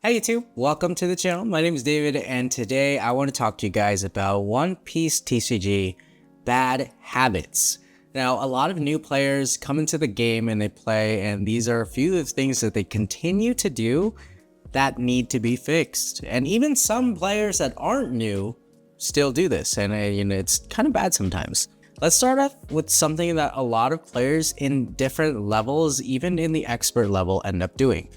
Hey YouTube, welcome to the channel. My name is David and today I want to talk to you guys about Piece TCG Bad Habits. Now, a lot of new players come into the game and they play, and these are a few of the things that they continue to do that need to be fixed. And even some players that aren't new still do this, and it's kind of bad sometimes. Let's start off with something that a lot of players in different levels, even in the expert level, end up doing.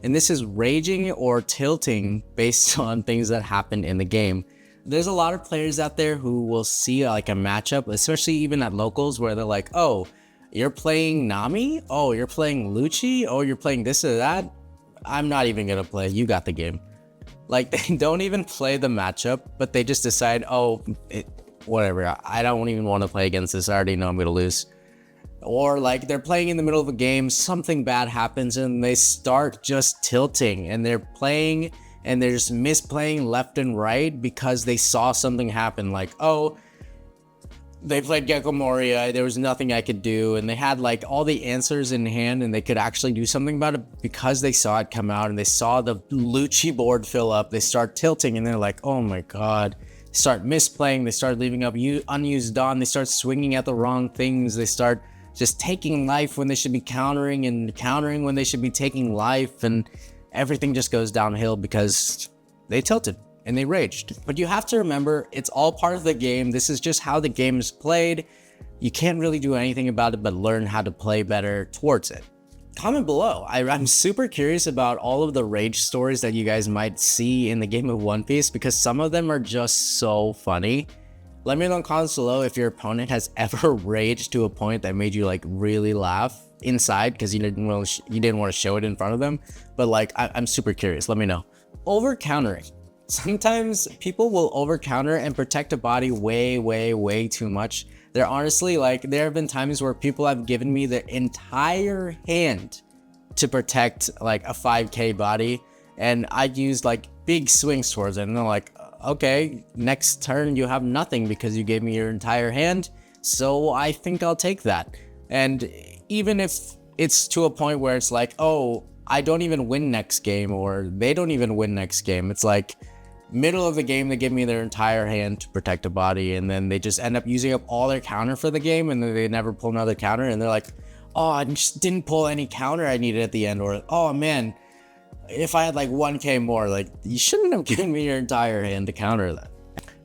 And this is raging or tilting based on things that happen in the game. There's a lot of players out there who will see like a matchup, especially even at locals, where they're like, oh, you're playing Nami? Oh, you're playing Lucci? Oh, you're playing this or that? I'm not even gonna play, you got the game. Like, they don't even play the matchup, but they just decide, oh, whatever, I don't even want to play against this, I already know I'm gonna lose. Or like they're playing in the middle of a game, something bad happens and they start just tilting, and they're playing and they're just misplaying left and right because they saw something happen. Like, oh, they played Gecko Moria, there was nothing I could do, and they had like all the answers in hand and they could actually do something about it because they saw it come out and they saw the Lucci board fill up. They start tilting and they're like, oh my god. They start misplaying, they start leaving up unused Dawn, they start swinging at the wrong things, they start just taking life when they should be countering, and countering when they should be taking life, and everything just goes downhill because they tilted and they raged. But you have to remember, it's all part of the game. This is just how the game is played. You can't really do anything about it but learn how to play better towards it. Comment below. I'm super curious about all of the rage stories that you guys might see in the game of One Piece, because some of them are just so funny. Let me know in the comments below if your opponent has ever raged to a point that made you like really laugh inside because you didn't want to show it in front of them. But like, I'm super curious. Let me know. Over countering. Sometimes people will over counter and protect a body way too much. There honestly, like, there have been times where people have given me their entire hand to protect like a 5k body, and I'd use like big swings towards it, and they're like, okay, next turn you have nothing because you gave me your entire hand, so I think I'll take that. And even if it's to a point where it's like, oh, I don't even win next game, or they don't even win next game, it's like middle of the game they give me their entire hand to protect a body, and then they just end up using up all their counter for the game, and then they never pull another counter, and they're like, oh, I just didn't pull any counter I needed at the end, or oh man, if I had like 1k more, like, you shouldn't have given me your entire hand to counter that.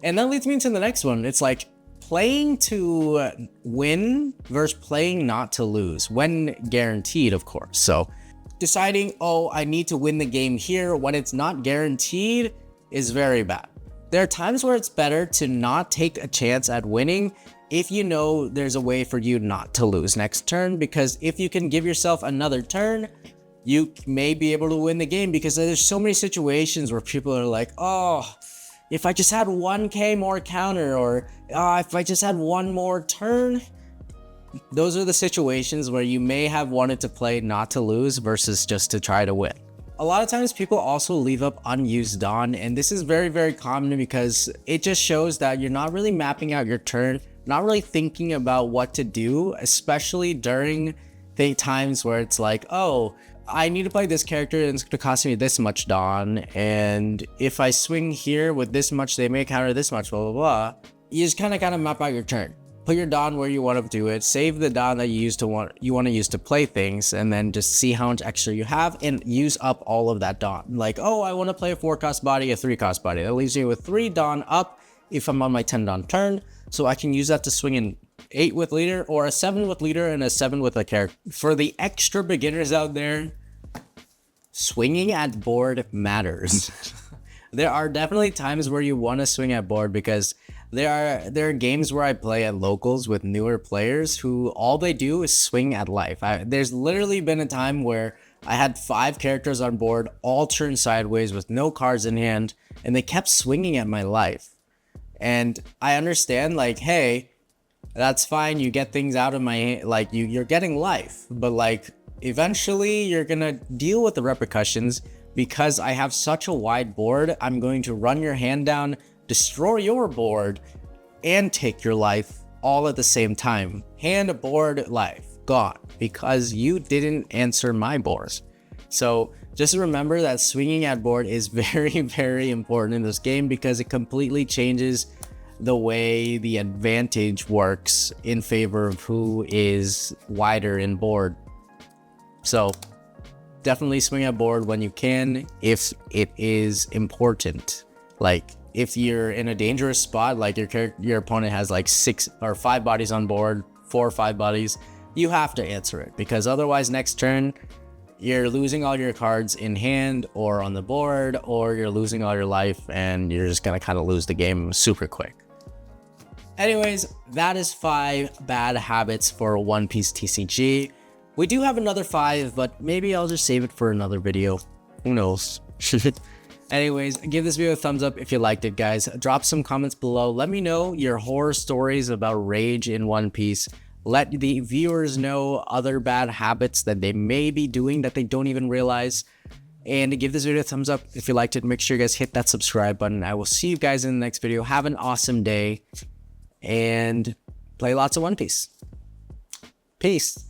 And that leads me to the next one. It's like playing to win versus playing not to lose, when guaranteed, of course. So deciding, oh, I need to win the game here when it's not guaranteed is very bad. There are times where it's better to not take a chance at winning if you know there's a way for you not to lose next turn, because if you can give yourself another turn, you may be able to win the game, because there's so many situations where people are like, oh, if I just had 1k more counter, or if I just had one more turn. Those are the situations where you may have wanted to play not to lose versus just to try to win. A lot of times people also leave up unused Dawn, and this is very common because it just shows that you're not really mapping out your turn, not really thinking about what to do, especially during the times where it's like, oh, I need to play this character and it's going to cost me this much Dawn, and if I swing here with this much, they may counter this much, blah, blah, blah. You just kind of gotta map out your turn. Put your Dawn where you want to do it, save the Dawn that you want to use to play things, and then just see how much extra you have and use up all of that Dawn. Like, oh, I want to play a 4-cost body, a 3-cost body. That leaves me with 3 Dawn up if I'm on my 10 Dawn turn, so I can use that to swing in 8 with leader, or a 7 with leader and a 7 with a character. For the extra beginners out there, swinging at board matters. There are definitely times where you want to swing at board, because there are games where I play at locals with newer players who all they do is swing at life. There's literally been a time where I had 5 characters on board, all turned sideways with no cards in hand, and they kept swinging at my life. And I understand, like, hey, that's fine, you get things out of my hand, like, you're getting life, but like, eventually you're gonna deal with the repercussions, because I have such a wide board. I'm going to run your hand down, destroy your board, and take your life all at the same time. Hand, board, life, gone, because you didn't answer my board. So Just remember that swinging at board is very, very important in this game because it completely changes the way the advantage works in favor of who is wider in board. So definitely swing at board when you can if it is important. Like if you're in a dangerous spot, like your opponent has like 6 or 5 bodies on board, 4 or 5 bodies, you have to answer it, because otherwise next turn you're losing all your cards in hand or on the board, or you're losing all your life and you're just gonna kind of lose the game super quick. Anyways, that is 5 bad habits for One Piece TCG. We do have another 5, but maybe I'll just save it for another video. Who knows? Anyways, give this video a thumbs up if you liked it, guys. Drop some comments below. Let me know your horror stories about rage in One Piece. Let the viewers know other bad habits that they may be doing that they don't even realize. And give this video a thumbs up if you liked it. Make sure you guys hit that subscribe button. I will see you guys in the next video. Have an awesome day and play lots of One Piece. Peace.